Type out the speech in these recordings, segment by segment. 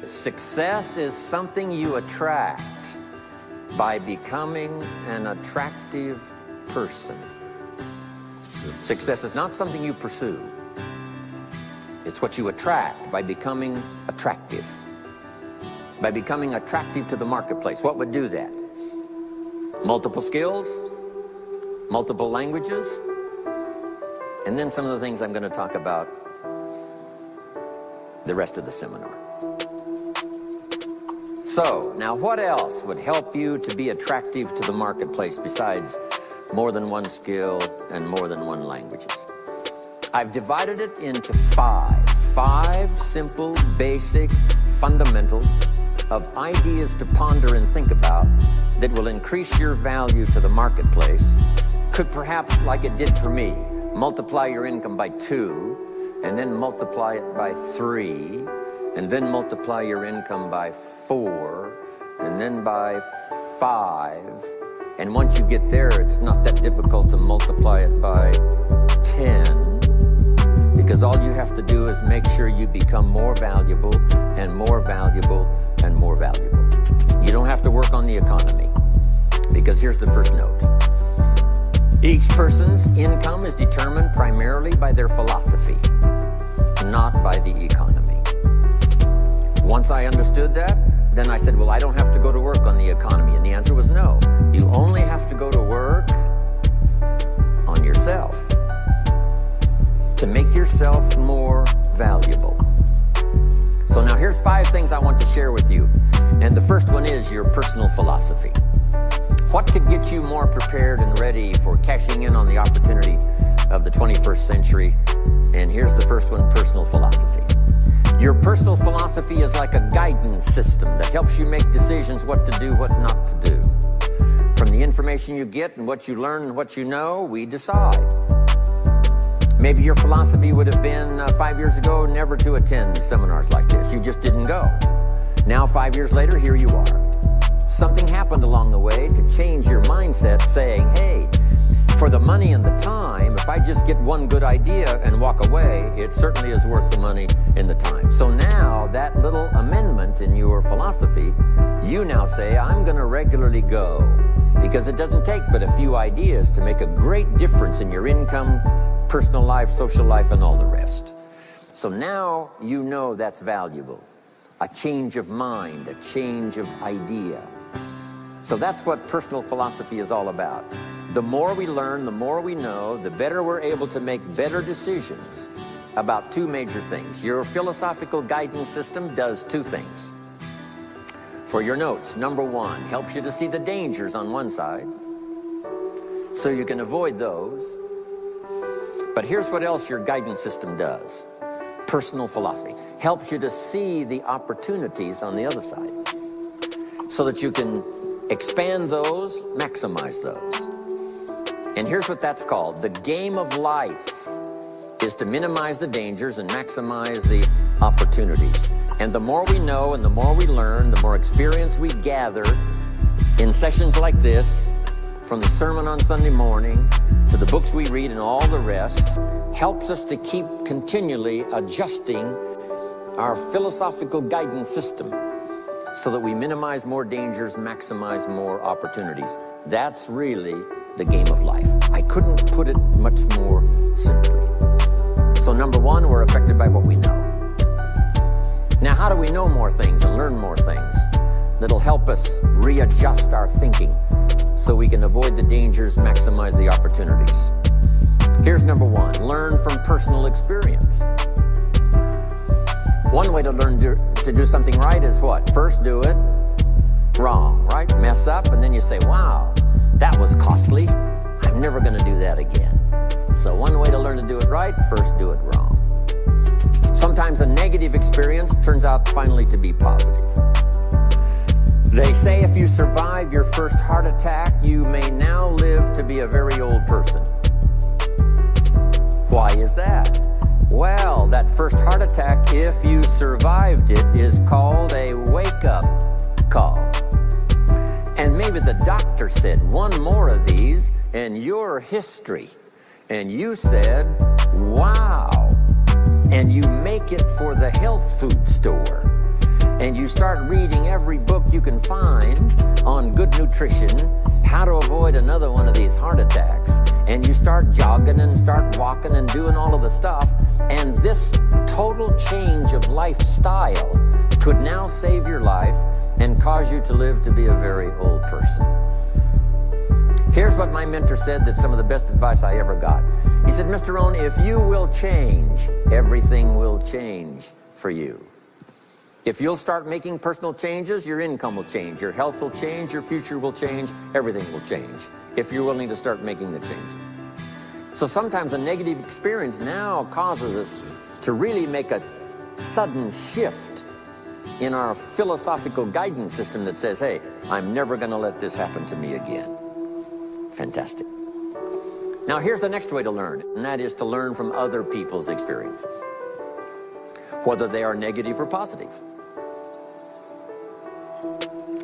Success is something you attract by becoming an attractive person. Success is not something you pursue. It's what you attract by becoming attractive. By becoming attractive to the marketplace. What would do that? Multiple skills, multiple languages, and then some of the things I'm going to talk about the rest of the seminar. So, now what else would help you to be attractive to the marketplace besides more than one skill and more than one languages? I've divided it into five simple, basic fundamentals of ideas to ponder and think about that will increase your value to the marketplace. Could perhaps, like it did for me, multiply your income by 2, and then multiply it by 3, and then multiply your income by 4, and then by 5. And once you get there, it's not that difficult to multiply it by 10, because all you have to do is make sure you become more valuable and more valuable and more valuable. You don't have to work on the economy, because here's the first note. Each person's income is determined primarily by their philosophy, not by the economy. Once I understood that, then I said, well, I don't have to go to work on the economy. And the answer was no. You only have to go to work on yourself to make yourself more valuable. So now here's 5 things I want to share with you. And the first one is your personal philosophy. What could get you more prepared and ready for cashing in on the opportunity of the 21st century? And here's the first one, personal philosophy. Your personal philosophy is like a guidance system that helps you make decisions what to do, what not to do. From the information you get and what you learn and what you know, we decide. Maybe your philosophy would have been 5 years ago never to attend seminars like this. You just didn't go. Now 5 years later, here you are. Something happened along the way to change your mindset, saying, hey, for the money and the time, if I just get one good idea and walk away, it certainly is worth the money and the time. So now that little amendment in your philosophy, you now say, I'm going to regularly go, because it doesn't take but a few ideas to make a great difference in your income, personal life, social life, and all the rest. So now you know that's valuable. A change of mind, a change of idea. So that's what personal philosophy is all about. The more we learn, the more we know, the better we're able to make better decisions about 2 major things. Your philosophical guidance system does 2 things. For your notes, number 1, helps you to see the dangers on one side, so you can avoid those. But here's what else your guidance system does. Personal philosophy helps you to see the opportunities on the other side, so that you can expand those, maximize those. And here's what that's called. The game of life is to minimize the dangers and maximize the opportunities. And the more we know and the more we learn, the more experience we gather in sessions like this, from the sermon on Sunday morning to the books we read and all the rest, helps us to keep continually adjusting our philosophical guidance system so that we minimize more dangers, maximize more opportunities. That's really the game of life. I couldn't put it much more simply. So number 1, we're affected by what we know. Now, how do we know more things and learn more things that'll help us readjust our thinking so we can avoid the dangers, maximize the opportunities? Here's number 1, learn from personal experience. One way to learn to do something right is what? First do it wrong, right? Mess up, and then you say, wow, that was costly. I'm never going to do that again. So one way to learn to do it right, first do it wrong. Sometimes a negative experience turns out finally to be positive. They say if you survive your first heart attack, you may now live to be a very old person. Why is that? Well, that first heart attack, if you survived it, is called a wake-up call. And maybe the doctor said, 1 more of these and you're history. And you said, wow. And you make it for the health food store. and you start reading every book you can find on good nutrition, how to avoid another one of these heart attacks, and you start jogging and start walking and doing all of the stuff, and this total change of lifestyle could now save your life and cause you to live to be a very old person. Here's what my mentor said, that's some of the best advice I ever got. He said, Mr. Rohn, if you will change, everything will change for you. If you'll start making personal changes, your income will change, your health will change, your future will change, everything will change, if you're willing to start making the changes. So sometimes a negative experience now causes us to really make a sudden shift in our philosophical guidance system that says, hey, I'm never going to let this happen to me again. Fantastic. Now here's the next way to learn, and that is to learn from other people's experiences, whether they are negative or positive.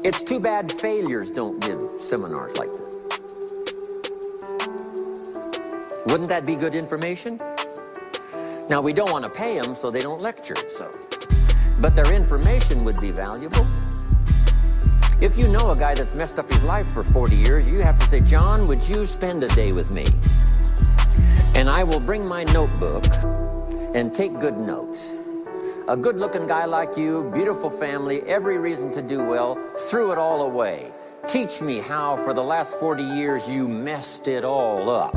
It's too bad failures don't give seminars like this. Wouldn't that be good information? Now, we don't want to pay them, so they don't lecture, but their information would be valuable. If you know a guy that's messed up his life for 40 years, you have to say, John, would you spend a day with me? And I will bring my notebook and take good notes. A good-looking guy like you, beautiful family, every reason to do well, threw it all away. Teach me how for the last 40 years you messed it all up.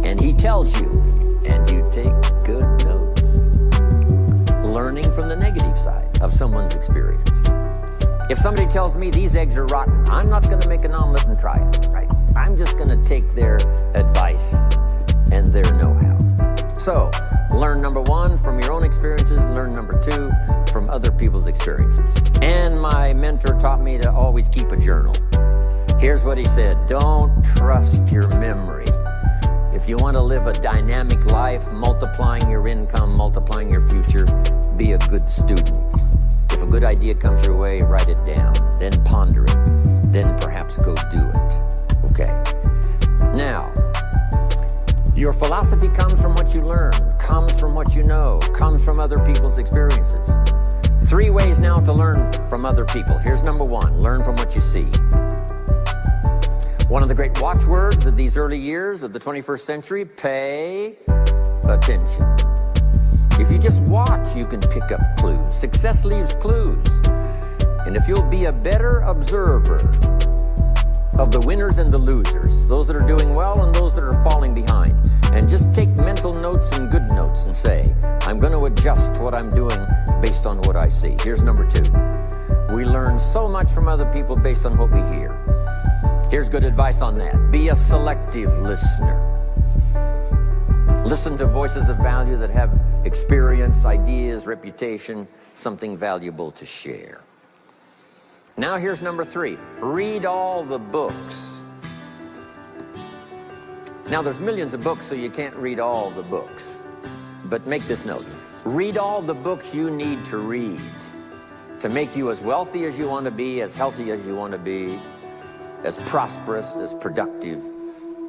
And he tells you, and you take good notes. Learning from the negative side of someone's experience. If somebody tells me these eggs are rotten, I'm not going to make an omelet and try it, right? I'm just going to take their advice and their know-how. So, learn number one from your own experiences, learn number two from other people's experiences. And my mentor taught me to always keep a journal. Here's what he said, don't trust your memory. If you want to live a dynamic life, multiplying your income, multiplying your future, be a good student. If a good idea comes your way, write it down, then ponder it, then perhaps go do it. Okay. Now, your philosophy comes from what you learn, comes from what you know, comes from other people's experiences. 3 ways now to learn from other people. Here's number one, learn from what you see. One of the great watchwords of these early years of the 21st century, pay attention. If you just watch, you can pick up clues. Success leaves clues. And if you'll be a better observer of the winners and the losers, those that are doing well and those that are falling behind, and just take mental notes and good notes and say, I'm going to adjust what I'm doing based on what I see. Here's number two. We learn so much from other people based on what we hear. Here's good advice on that. Be a selective listener. Listen to voices of value that have experience, ideas, reputation, something valuable to share. Now here's number three. Read all the books. Now there's millions of books, so you can't read all the books. But make this note. Read all the books you need to read to make you as wealthy as you want to be, as healthy as you want to be, as prosperous, as productive,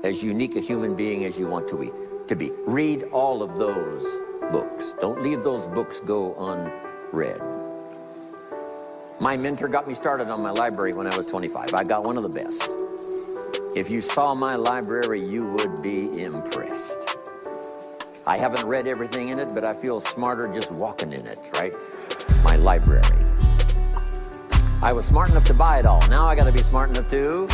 as unique a human being as you want to be. Read all of those books. Don't leave those books go unread. My mentor got me started on my library when I was 25. I got one of the best. If you saw my library, you would be impressed. I haven't read everything in it, but I feel smarter just walking in it, right? My library. I was smart enough to buy it all. Now I got to be smart enough to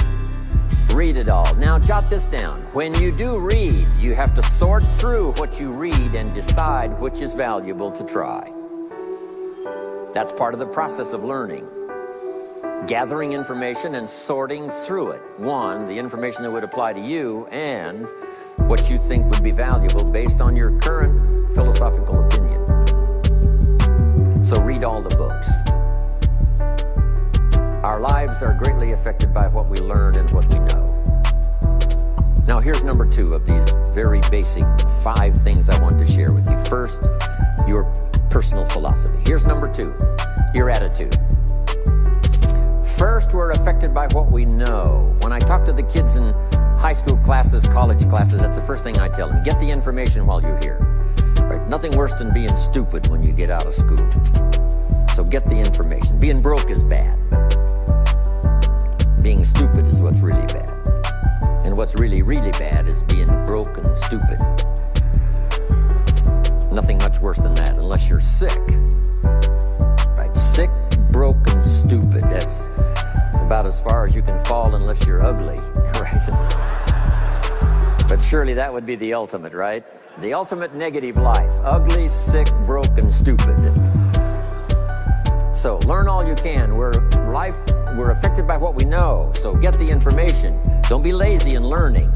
read it all. Now jot this down. When you do read, you have to sort through what you read and decide which is valuable to try. That's part of the process of learning. Gathering information and sorting through it. One, the information that would apply to you, and what you think would be valuable based on your current philosophical opinion. So read all the books. Our lives are greatly affected by what we learn and what we know. Now here's number two of these very basic 5 things I want to share with you. First, your personal philosophy. Here's number 2, your attitude. First, we're affected by what we know. When I talk to the kids in high school classes, college classes, that's the first thing I tell them. Get the information while you're here. Right? Nothing worse than being stupid when you get out of school. So get the information. Being broke is bad, but being stupid is what's really bad. And what's really, really bad is being broke and stupid. Nothing much worse than that, unless you're sick. Right? Sick, broke, and stupid. That's about as far as you can fall unless you're ugly, right? But surely that would be the ultimate, right? The ultimate negative life. Ugly, sick, broke, and stupid. So learn all you can. We're affected by what we know, so get the information. Don't be lazy in learning.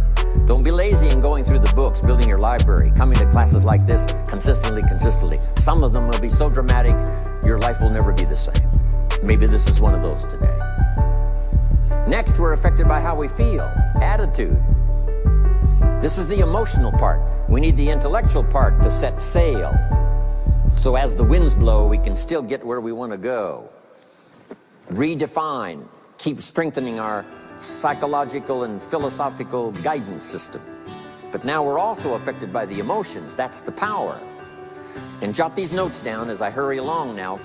Don't be lazy in going through the books, building your library, coming to classes like this consistently. Some of them will be so dramatic, your life will never be the same. Maybe this is one of those today. Next, we're affected by how we feel, attitude. This is the emotional part. We need the intellectual part to set sail. So as the winds blow, we can still get where we want to go. Redefine, keep strengthening our psychological and philosophical guidance system. But now we're also affected by the emotions. That's the power. And jot these notes down as I hurry along now.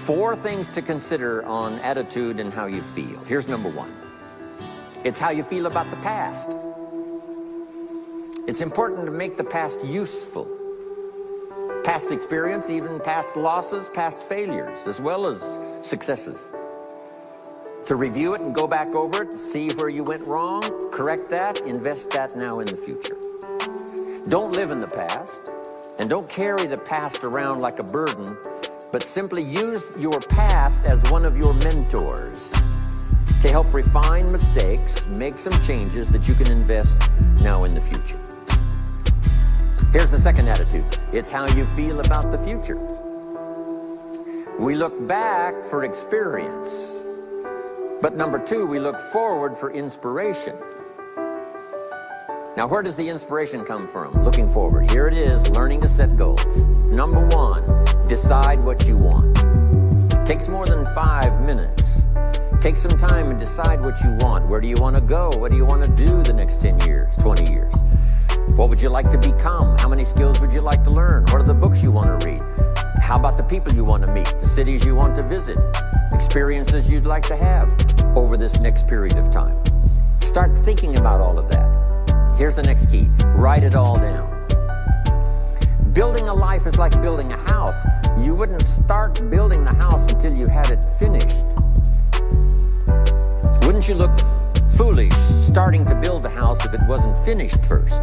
4 things to consider on attitude and how you feel. Here's number 1. It's how you feel about the past. It's important to make the past useful. Past experience, even past losses, past failures, as well as successes. To review it and go back over it, see where you went wrong, correct that, invest that now in the future. Don't live in the past, and don't carry the past around like a burden, but simply use your past as one of your mentors to help refine mistakes, make some changes that you can invest now in the future. Here's the second attitude. It's how you feel about the future. We look back for experience. But number 2, we look forward for inspiration. Now, where does the inspiration come from? Looking forward. Here it is, learning to set goals. Number 1, decide what you want. Takes more than 5 minutes. Take some time and decide what you want. Where do you want to go? What do you want to do the next 10 years, 20 years? What would you like to become? How many skills would you like to learn? What are the books you want to read? How about the people you want to meet? The cities you want to visit? Experiences you'd like to have over this next period of time? Start thinking about all of that. Here's the next key. Write it all down. Building a life is like building a house. You wouldn't start building the house until you had it finished. Wouldn't you look foolish starting to build the house if it wasn't finished first?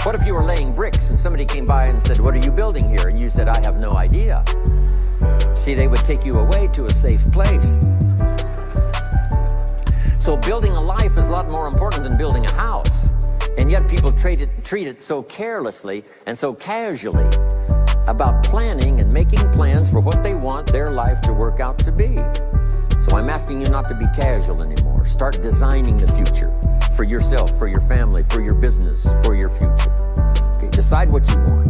What if you were laying bricks and somebody came by and said, "What are you building here?" And you said, "I have no idea." See, they would take you away to a safe place. So building a life is a lot more important than building a house. And yet people treat it so carelessly and so casually about planning and making plans for what they want their life to work out to be. So I'm asking you not to be casual anymore. Start designing the future for yourself, for your family, for your business, for your future. Okay, decide what you want.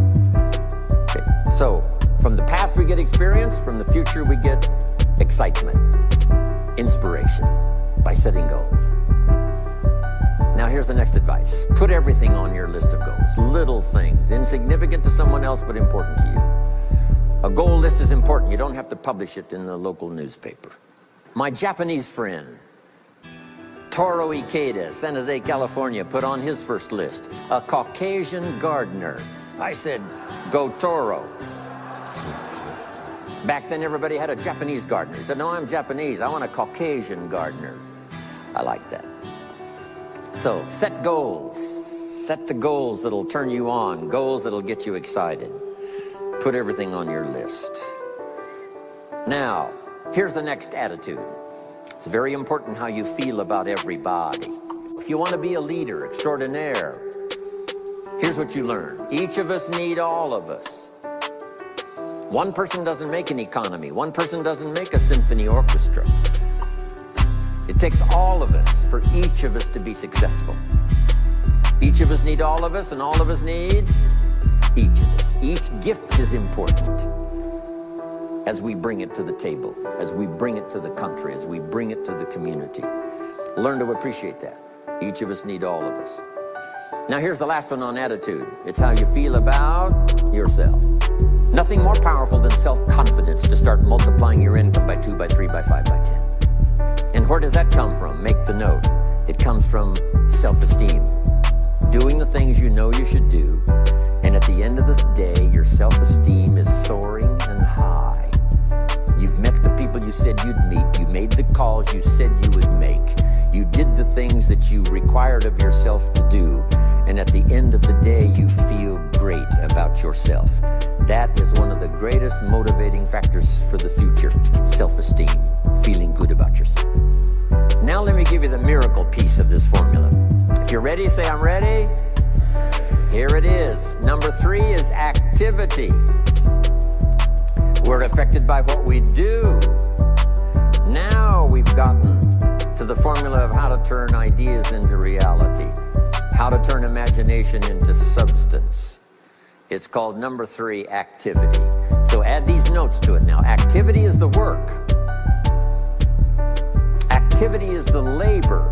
Okay, so from the past we get experience, from the future we get excitement, inspiration by setting goals. Now here's the next advice. Put everything on your list of goals. Little things, insignificant to someone else but important to you. A goal list is important. You don't have to publish it in the local newspaper. My Japanese friend, Toro Ikeda, San Jose, California, put on his first list, a Caucasian gardener. I said, go Toro. Back then everybody had a Japanese gardener. He said, no, I'm Japanese. I want a Caucasian gardener. I like that. So set goals. Set the goals that'll turn you on, goals that'll get you excited. Put everything on your list. Now, here's the next attitude. It's very important how you feel about everybody. If you want to be a leader extraordinaire, here's what you learn. Each of us need all of us. One person doesn't make an economy. One person doesn't make a symphony orchestra. It takes all of us for each of us to be successful. Each of us need all of us, and all of us need each of us. Each gift is important as we bring it to the table, as we bring it to the country, as we bring it to the community. Learn to appreciate that. Each of us need all of us. Now here's the last one on attitude. It's how you feel about yourself. Nothing more powerful than self-confidence to start multiplying your income by 2, by 3, by 5, by 10. And where does that come from? Make the note. It comes from self-esteem. Doing the things you know you should do, and at the end of the day, your self-esteem is soaring and high. You've met the people you said you'd meet. You made the calls you said you would make. You did the things that you required of yourself to do. And at the end of the day, you feel great about yourself. That is one of the greatest motivating factors for the future. Self-esteem, feeling good about yourself. Now let me give you the miracle piece of this formula. If you're ready, say I'm ready. Here it is. Number 3 is activity. We're affected by what we do. Now we've gotten to the formula of how to turn ideas into reality, how to turn imagination into substance. It's called number 3, activity. So add these notes to it now. Activity is the work. Activity is the labor.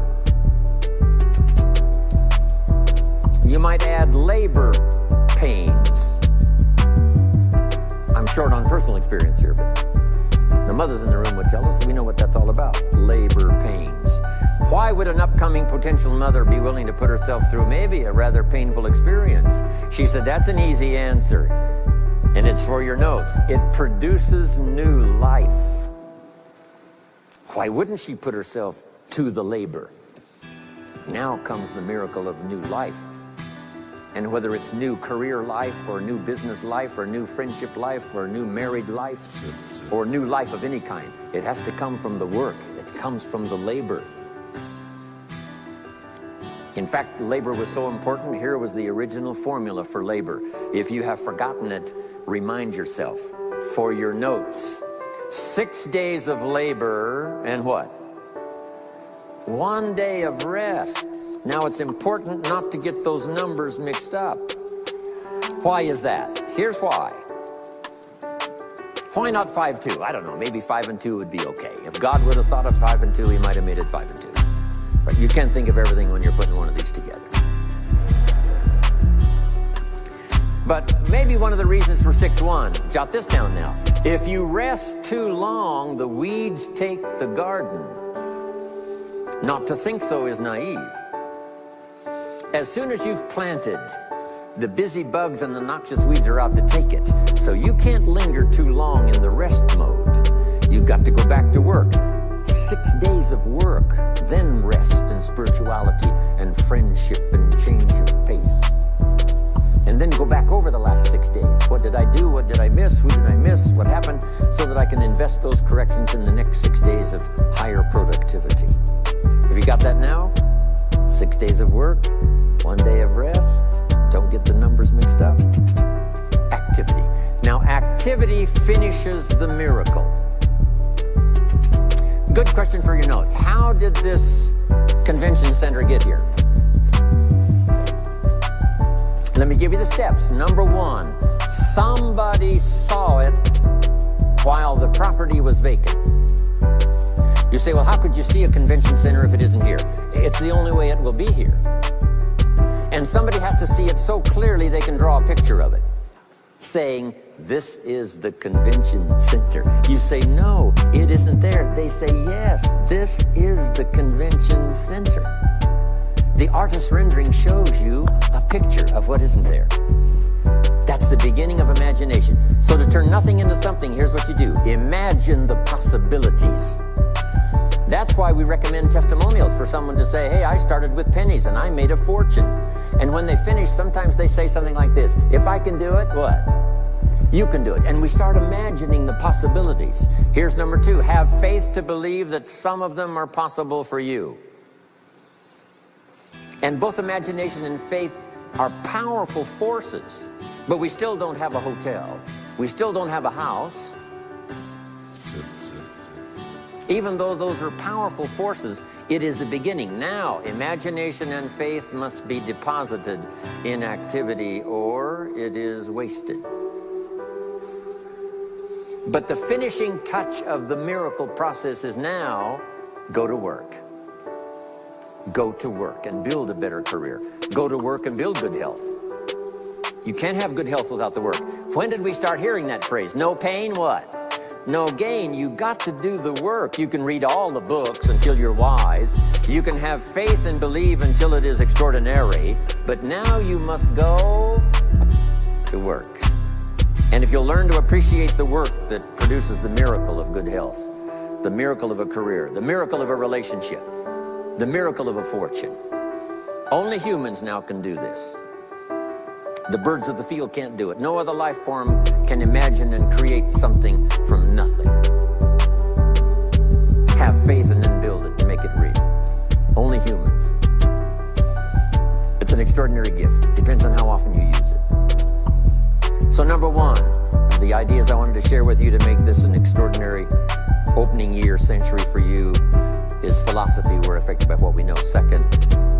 You might add labor pains. I'm short on personal experience here, but the mothers in the room would tell us that we know what that's all about. Labor pains. Why would an upcoming potential mother be willing to put herself through maybe a rather painful experience? She said, that's an easy answer. And it's for your notes. It produces new life. Why wouldn't she put herself to the labor? Now comes the miracle of new life. And whether it's new career life or new business life or new friendship life or new married life or new life of any kind, it has to come from the work. It comes from the labor. In fact, labor was so important. Here was the original formula for labor. If you have forgotten it, remind yourself. For your notes, 6 days of labor and what? 1 day of rest. Now, it's important not to get those numbers mixed up. Why is that? Here's why. Why not 5-2? I don't know, maybe 5 and 2 would be okay. If God would have thought of 5 and 2, he might have made it 5 and 2. But you can't think of everything when you're putting one of these together. But maybe one of the reasons for 6-1, jot this down now. If you rest too long, the weeds take the garden. Not to think so is naive. As soon as you've planted, the busy bugs and the noxious weeds are out to take it. So you can't linger too long in the rest mode. You've got to go back to work. 6 days of work, then rest and spirituality and friendship and change of pace. And then go back over the last 6 days. What did I do? What did I miss? Who did I miss? What happened? So that I can invest those corrections in the next 6 days of higher productivity. Have you got that now? 6 days of work, 1 day of rest. Don't get the numbers mixed up. Activity. Now, activity finishes the miracle. Good question for your notes. How did this convention center get here? Let me give you the steps. Number 1, somebody saw it while the property was vacant. You say, well, how could you see a convention center if it isn't here? It's the only way it will be here. And somebody has to see it so clearly they can draw a picture of it, saying, this is the convention center. You say, no, it isn't there. They say, yes, this is the convention center. The artist's rendering shows you a picture of what isn't there. That's the beginning of imagination. So to turn nothing into something, here's what you do. Imagine the possibilities. That's why we recommend testimonials for someone to say, hey, I started with pennies and I made a fortune. And when they finish, sometimes they say something like this. If I can do it, what? You can do it. And we start imagining the possibilities. Here's number 2. Have faith to believe that some of them are possible for you. And both imagination and faith are powerful forces. But we still don't have a hotel. We still don't have a house. Even though those are powerful forces, it is the beginning. Now, imagination and faith must be deposited in activity or it is wasted. But the finishing touch of the miracle process is now, go to work. Go to work and build a better career. Go to work and build good health. You can't have good health without the work. When did we start hearing that phrase? No pain, what? No gain. You got to do the work. You can read all the books until you're wise. You can have faith and believe until it is extraordinary. But now you must go to work. And if you'll learn to appreciate the work that produces the miracle of good health, the miracle of a career, the miracle of a relationship, the miracle of a fortune. Only humans now can do this. The birds of the field can't do it. No other life form can imagine and create something from nothing. Have faith and then build it to make it real. Only humans. It's an extraordinary gift. Depends on how often you use it. So number one of the ideas I wanted to share with you to make this an extraordinary opening year century for you is philosophy. We're affected by what we know. Second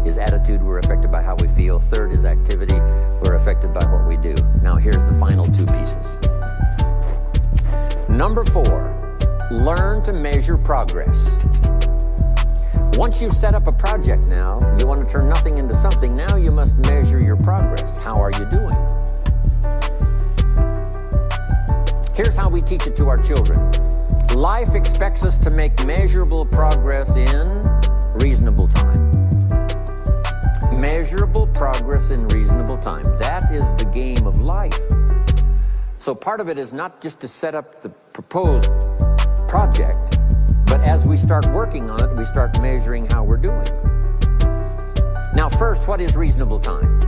is attitude. We're affected by how we feel. Third is activity. We're affected by what we do. Now here's the final two pieces. Number four, learn to measure progress. Once you've set up a project now, you want to turn nothing into something. Now you must measure your progress. How are you doing? Here's how we teach it to our children. Life expects us to make measurable progress in reasonable time. Measurable progress in reasonable time. That is the game of life. So part of it is not just to set up the proposed project, but as we start working on it, we start measuring how we're doing. Now first, what is reasonable time?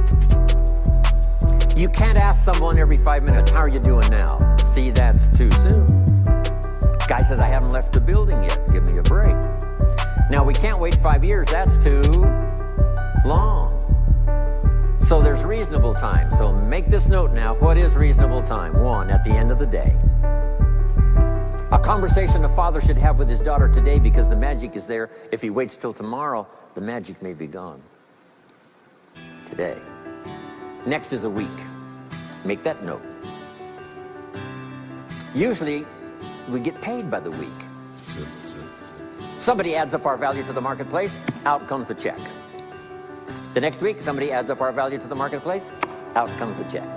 You can't ask someone every 5 minutes, how are you doing now? See, that's too soon. Guy says, I haven't left the building yet. Give me a break. Now, we can't wait 5 years. That's too long. So there's reasonable time. So make this note now. What is reasonable time? One, at the end of the day. A conversation a father should have with his daughter today, because the magic is there. If he waits till tomorrow, the magic may be gone. Today. Next is a week. Make that note. Usually, we get paid by the week. Somebody adds up our value to the marketplace, out comes the check. The next week, somebody adds up our value to the marketplace, out comes the check.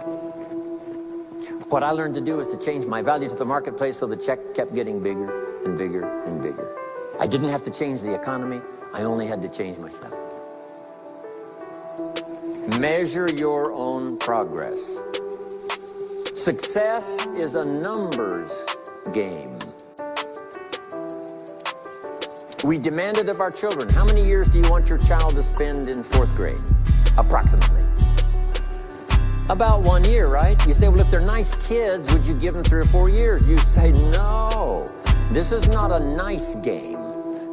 What I learned to do is to change my value to the marketplace so the check kept getting bigger and bigger and bigger. I didn't have to change the economy, I only had to change myself. Measure your own progress. Success is a numbers game. We demand it of our children. How many years do you want your child to spend in 4th grade? Approximately. About 1 year, right? You say, well, if they're nice kids, would you give them 3 or 4 years? You say, no. This is not a nice game.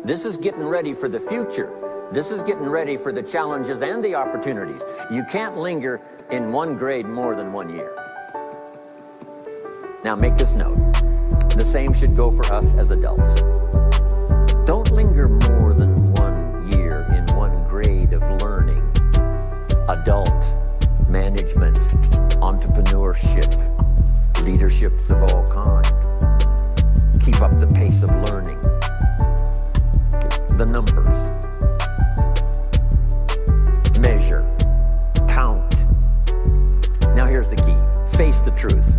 This is getting ready for the future. This is getting ready for the challenges and the opportunities. You can't linger in 1 grade more than 1 year. Now make this note. The same should go for us as adults. Don't linger more than 1 year in 1 grade of learning. Adult, management, entrepreneurship, leaderships of all kinds. Keep up the pace of learning. The numbers. Measure. Count. Now here's the key. Face the truth.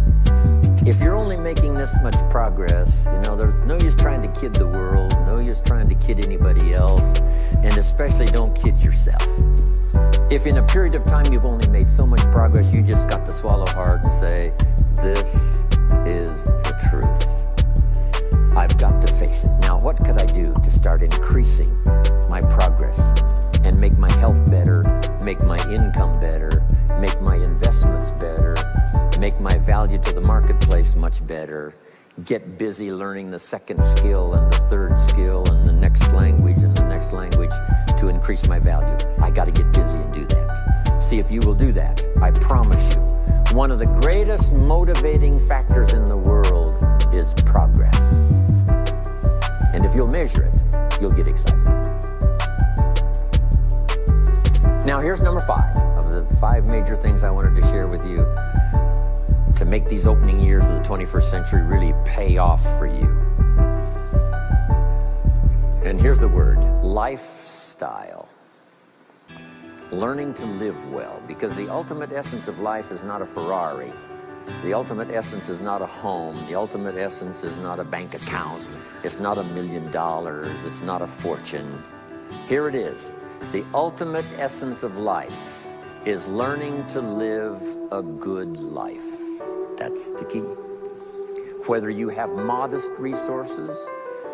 If you're only making this much progress, there's no use trying to kid the world, no use trying to kid anybody else, and especially don't kid yourself. If in a period of time you've only made so much progress, you just got to swallow hard and say, this is the truth. I've got to face it. Now, what could I do to start increasing my progress and make my health better, make my income better, make my investments better, make my value to the marketplace much better, get busy learning the second skill and the third skill and the next language and the next language to increase my value. I got to get busy and do that. See, if you will do that, I promise you, one of the greatest motivating factors in the world is progress. And if you'll measure it, you'll get excited. Now here's number 5 of the 5 major things I wanted to share with you to make these opening years of the 21st century really pay off for you. And here's the word, lifestyle. learning to live well, because the ultimate essence of life is not a Ferrari. The ultimate essence is not a home. The ultimate essence is not a bank account. It's not $1 million. It's not a fortune. Here it is. The ultimate essence of life is learning to live a good life. That's the key. Whether you have modest resources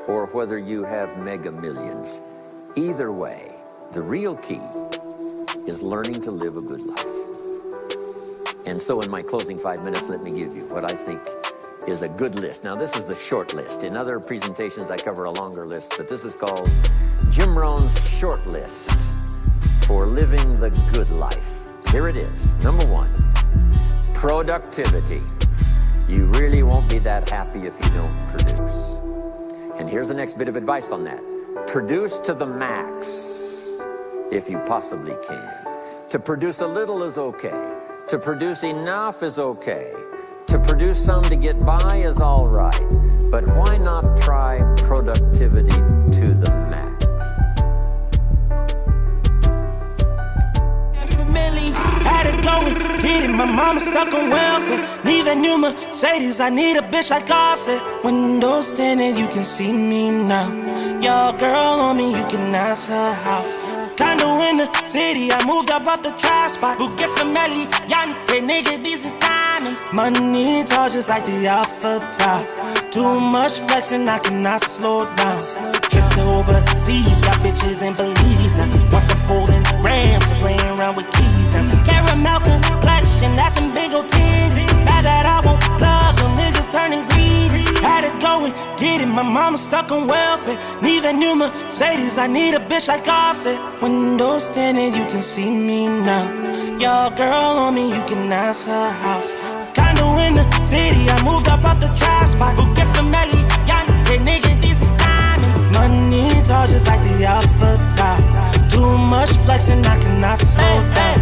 or whether you have mega millions, either way, the real key is learning to live a good life. And so in my closing 5 minutes, let me give you what I think is a good list. Now, this is the short list. In other presentations, I cover a longer list, but this is called Jim Rohn's short list for living the good life. Here it is. Number 1, productivity. You really won't be that happy if you don't produce. And here's the next bit of advice on that. Produce to the max if you possibly can. To produce a little is okay. To produce enough is okay. To produce some to get by is all right. But why not try productivity to the max? Had it going, get it, my mama stuck on welfare. Need a new Mercedes, I need a bitch like Offset. Windows tinted, you can see me now. Your girl on me, you can ask her house. Condo in the city, I moved up off the trap spot. Who gets familiar? Yante, nigga, these is diamonds. Money tall just like the alpha top. Too much flexing, I cannot slow down. Trips to overseas, got bitches in Belize now. Want the folding Rams, playing around with keys now. Caramel complexion, that's some big old titties. Now that I won't plug them, niggas turning greedy. Had it going, get it, my mama stuck on welfare. Need a new Mercedes, I need a bitch like Offset. Windows tinted, you can see me now. Your girl on me, you can ask her house. Condo in the city, I moved up off the trap spot. Who gets familiar? Yante, nigga, these is diamonds. Money tall just like the alpha top. Too much flexing, I cannot slow down.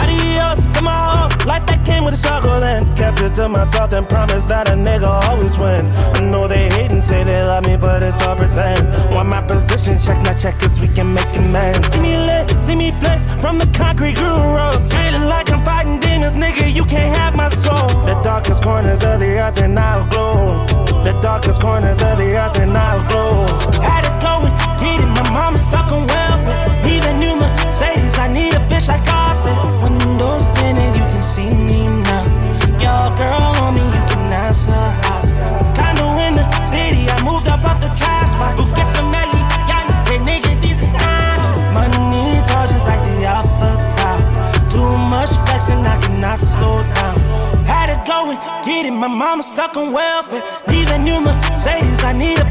Adios to my hope, life that came with a struggle and kept it to myself and promised that a nigga always win. I know they hate and say they love me, but it's all pretend. Want my position check, not check, cause we can make amends. See me lit, see me flex from the concrete groove road. Feeling like I'm fighting demons, nigga, you can't have my soul. The darkest corners of the earth and I'll glow. The darkest corners of the earth and I'll glow. Had it going, get it, my mama stuck on welfare. Need a new Mercedes, I need a bitch like Offset. Windows tinted, you can see me now. Your girl on me, you can ask her house. Condo in the city, I moved up off the trap spot. Who gets familiar? Yante, nigga, these is diamonds. Money tall just like the alpha top. Too much flexing, I cannot slow down. Had it going, get it, my mama stuck on welfare. Need a new Mercedes, I need a